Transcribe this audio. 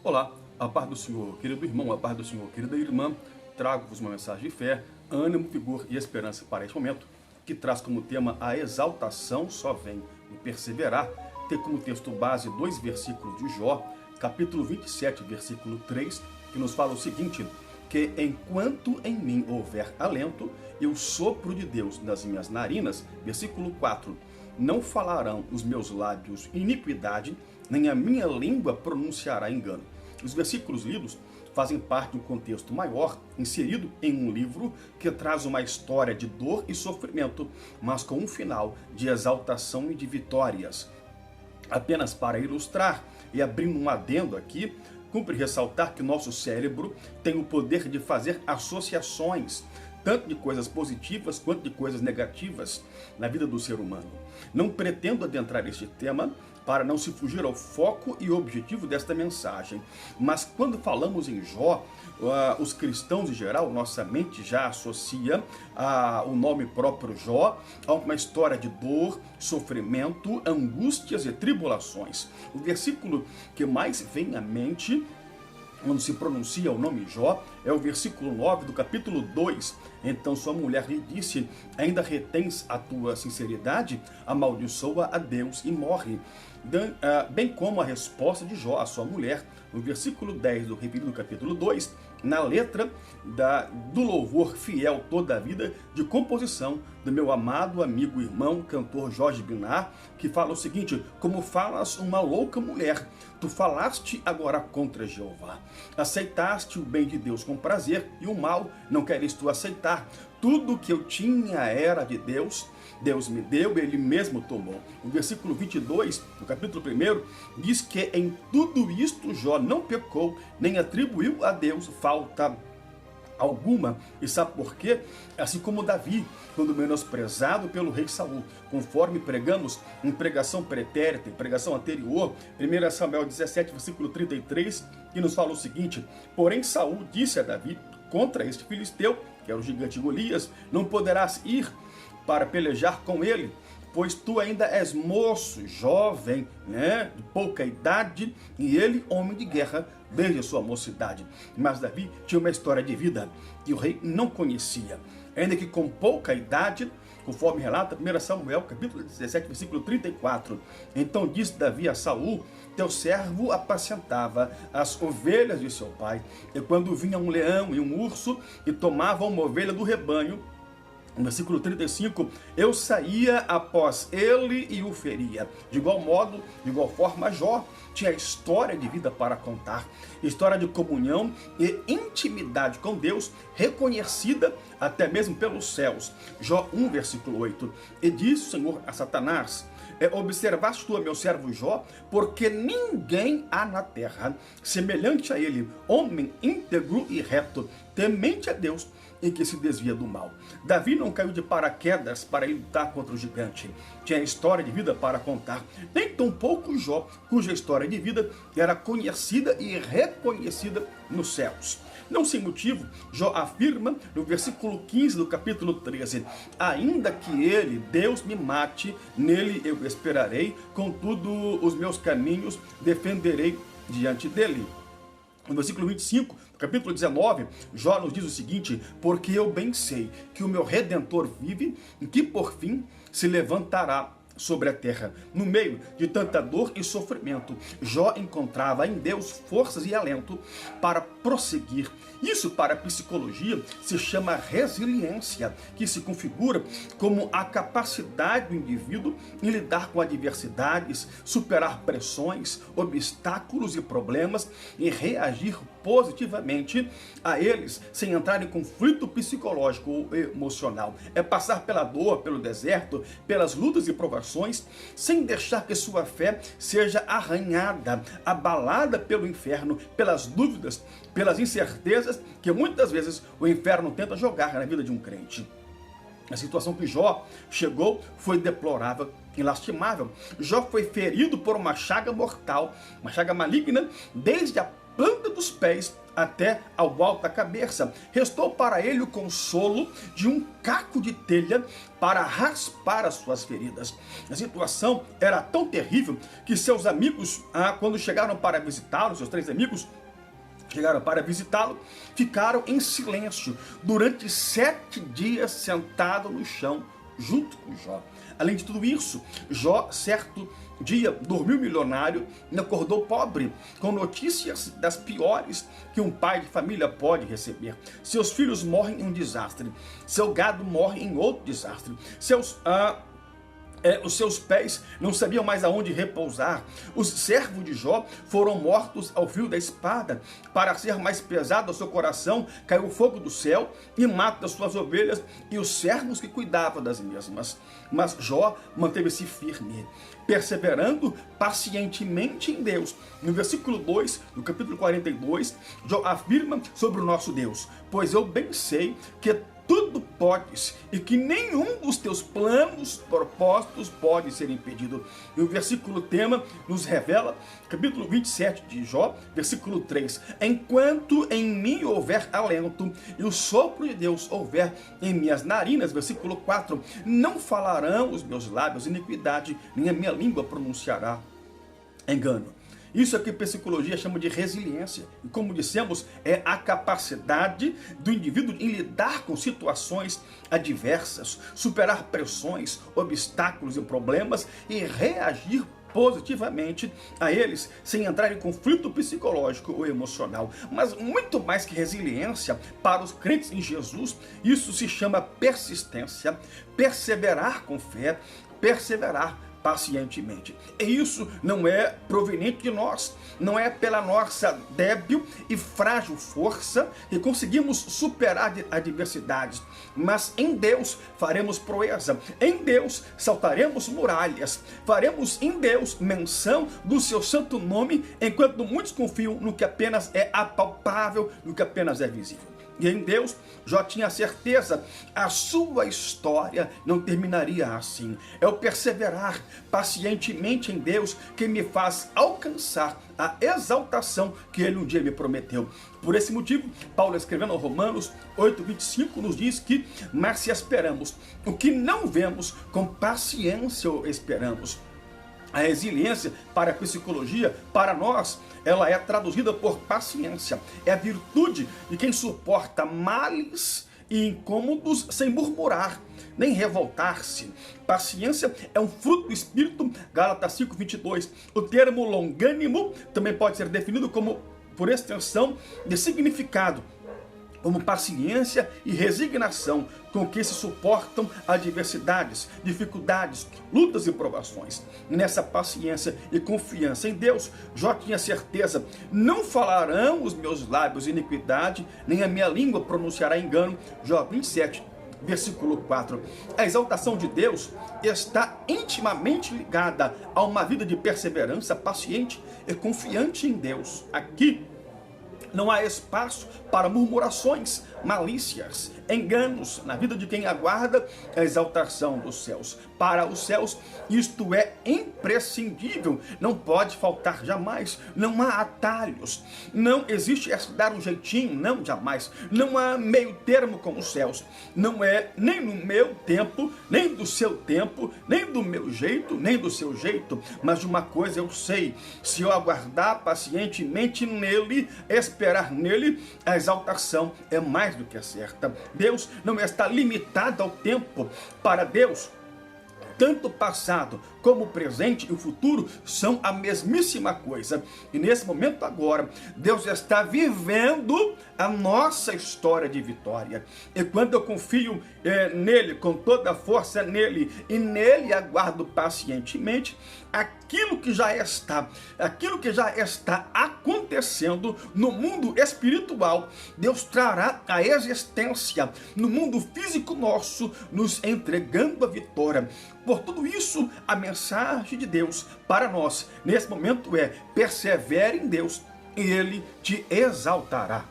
Olá, a paz do Senhor, querido irmão, a paz do Senhor, querida irmã, trago-vos uma mensagem de fé, ânimo, vigor e esperança para este momento, que traz como tema a exaltação só vem em perseverar. Tem como texto base dois versículos de Jó, capítulo 27, versículo 3, que nos fala o seguinte: que enquanto em mim houver alento, e o sopro de Deus nas minhas narinas, versículo 4, não falarão os meus lábios iniquidade, nem a minha língua pronunciará engano. Os versículos lidos fazem parte de um contexto maior, inserido em um livro que traz uma história de dor e sofrimento, mas com um final de exaltação e de vitórias. Apenas para ilustrar e abrindo um adendo aqui, cumpre ressaltar que nosso cérebro tem o poder de fazer associações, tanto de coisas positivas quanto de coisas negativas na vida do ser humano. Não pretendo adentrar este tema para não se fugir ao foco e objetivo desta mensagem, mas quando falamos em Jó, os cristãos em geral, nossa mente já associa o nome próprio Jó a uma história de dor, sofrimento, angústias e tribulações. O versículo que mais vem à mente quando se pronuncia o nome Jó, é o versículo 9 do capítulo 2. Então sua mulher lhe disse: ainda retens a tua sinceridade? Amaldiçoa a Deus e morre. Bem como a resposta de Jó à sua mulher, no versículo 10 do referido capítulo 2, na letra do louvor fiel toda a vida de composição do meu amado amigo irmão, cantor Jorge Binar, que fala o seguinte: como falas uma louca mulher, tu falaste agora contra Jeová. Aceitaste o bem de Deus com prazer, e o mal não queres tu aceitar. Tudo que eu tinha era de Deus, Deus me deu, Ele mesmo tomou. O versículo 22, do capítulo 1, diz que em tudo isto Jó não pecou, nem atribuiu a Deus falta alguma. E sabe por quê? Assim como Davi, quando menosprezado pelo rei Saul, conforme pregamos em pregação pretérita, em pregação anterior, 1 Samuel 17, versículo 33, que nos fala o seguinte: porém Saul disse a Davi contra este filisteu, que era o gigante Golias: não poderás ir para pelejar com ele, pois tu ainda és moço, jovem, de pouca idade, e ele homem de guerra desde a sua mocidade. Mas Davi tinha uma história de vida que o rei não conhecia, ainda que com pouca idade, conforme relata 1 Samuel, capítulo 17, versículo 34. Então disse Davi a Saul: teu servo apacentava as ovelhas de seu pai, e quando vinha um leão e um urso e tomavam uma ovelha do rebanho, no versículo 35, eu saía após ele e o feria. De igual modo, de igual forma, Jó tinha história de vida para contar, história de comunhão e intimidade com Deus, reconhecida até mesmo pelos céus. Jó 1, versículo 8, e disse o Senhor a Satanás: observaste tu, meu servo Jó, porque ninguém há na terra semelhante a ele, homem íntegro e reto, temente a Deus e que se desvia do mal. Davi não caiu de paraquedas para ir lutar contra o gigante. Tinha história de vida para contar. Nem tão pouco Jó, cuja história de vida era conhecida e reconhecida nos céus. Não sem motivo, Jó afirma no versículo 15 do capítulo 13: ainda que ele, Deus, me mate, nele eu esperarei, contudo os meus caminhos defenderei diante dele. No versículo 25, do capítulo 19, Jó nos diz o seguinte: porque eu bem sei que o meu Redentor vive, e que por fim se levantará sobre a terra. No meio de tanta dor e sofrimento, Jó encontrava em Deus forças e alento para prosseguir. Isso, para a psicologia, se chama resiliência, que se configura como a capacidade do indivíduo em lidar com adversidades, superar pressões, obstáculos e problemas e reagir positivamente a eles, sem entrar em conflito psicológico ou emocional. É passar pela dor, pelo deserto, pelas lutas e provações, sem deixar que sua fé seja arranhada, abalada pelo inferno, pelas dúvidas, pelas incertezas que muitas vezes o inferno tenta jogar na vida de um crente. A situação que Jó chegou foi deplorável e lastimável. Jó foi ferido por uma chaga mortal, uma chaga maligna, desde a planta dos pés até ao alto da cabeça. Restou para ele o consolo de um caco de telha para raspar as suas feridas. A situação era tão terrível que seus amigos, quando chegaram para visitá-lo, seus 3 amigos, chegaram para visitá-lo, ficaram em silêncio durante 7 dias sentado no chão junto com Jó. Além de tudo isso, Jó, certo dia, dormiu milionário e acordou pobre, com notícias das piores que um pai de família pode receber. Seus filhos morrem em um desastre, seu gado morre em outro desastre, os seus pés não sabiam mais aonde repousar. Os servos de Jó foram mortos ao fio da espada. Para ser mais pesado ao seu coração, caiu o fogo do céu e mata as suas ovelhas e os servos que cuidavam das mesmas. Mas Jó manteve-se firme, perseverando pacientemente em Deus. No versículo 2, do capítulo 42, Jó afirma sobre o nosso Deus: pois eu bem sei que tudo podes, e que nenhum dos teus planos, propósitos pode ser impedido. E o versículo tema nos revela, capítulo 27 de Jó, versículo 3: enquanto em mim houver alento, e o sopro de Deus houver em minhas narinas, versículo 4, não falarão os meus lábios iniquidade, nem a minha língua pronunciará engano. Isso aqui psicologia chama de resiliência. E como dissemos, é a capacidade do indivíduo em lidar com situações adversas, superar pressões, obstáculos e problemas e reagir positivamente a eles, sem entrar em conflito psicológico ou emocional. Mas muito mais que resiliência, para os crentes em Jesus, isso se chama persistência, perseverar com fé, perseverar pacientemente. E isso não é proveniente de nós, não é pela nossa débil e frágil força que conseguimos superar adversidades, mas em Deus faremos proeza, em Deus saltaremos muralhas, faremos em Deus menção do seu santo nome, enquanto muitos confiam no que apenas é apalpável, no que apenas é visível. E em Deus, Jó tinha certeza, a sua história não terminaria assim. É o perseverar pacientemente em Deus que me faz alcançar a exaltação que ele um dia me prometeu. Por esse motivo, Paulo, escrevendo aos Romanos 8:25, nos diz que, mas se esperamos o que não vemos, com paciência o esperamos. A resiliência, para a psicologia, para nós, ela é traduzida por paciência. É a virtude de quem suporta males e incômodos sem murmurar, nem revoltar-se. Paciência é um fruto do Espírito, Gálatas 5:22. O termo longânimo também pode ser definido como, por extensão de significado, como paciência e resignação com que se suportam adversidades, dificuldades, lutas e provações. Nessa paciência e confiança em Deus, Jó tinha certeza: não falarão os meus lábios iniquidade, nem a minha língua pronunciará engano. Jó 27, versículo 4. A exaltação de Deus está intimamente ligada a uma vida de perseverança paciente e confiante em Deus. Aqui não há espaço para murmurações, malícias, enganos na vida de quem aguarda a exaltação dos céus. Para os céus, isto é imprescindível, não pode faltar jamais. Não há atalhos, não existe esse dar um jeitinho, não, jamais. Não há meio termo com os céus. Não é nem no meu tempo, nem do seu tempo, nem do meu jeito, nem do seu jeito. Mas de uma coisa eu sei: se eu aguardar pacientemente nele, esperar nele, a exaltação é mais do que certa. Deus não está limitado ao tempo. Para Deus, tanto o passado como o presente e o futuro são a mesmíssima coisa. E nesse momento agora, Deus está vivendo a nossa história de vitória. E quando eu confio nele, com toda a força nele, e nele aguardo pacientemente, aquilo que já está acontecendo no mundo espiritual, Deus trará a existência no mundo físico nosso, nos entregando a vitória. Por tudo isso, a mensagem de Deus para nós nesse momento é: persevere em Deus e Ele te exaltará.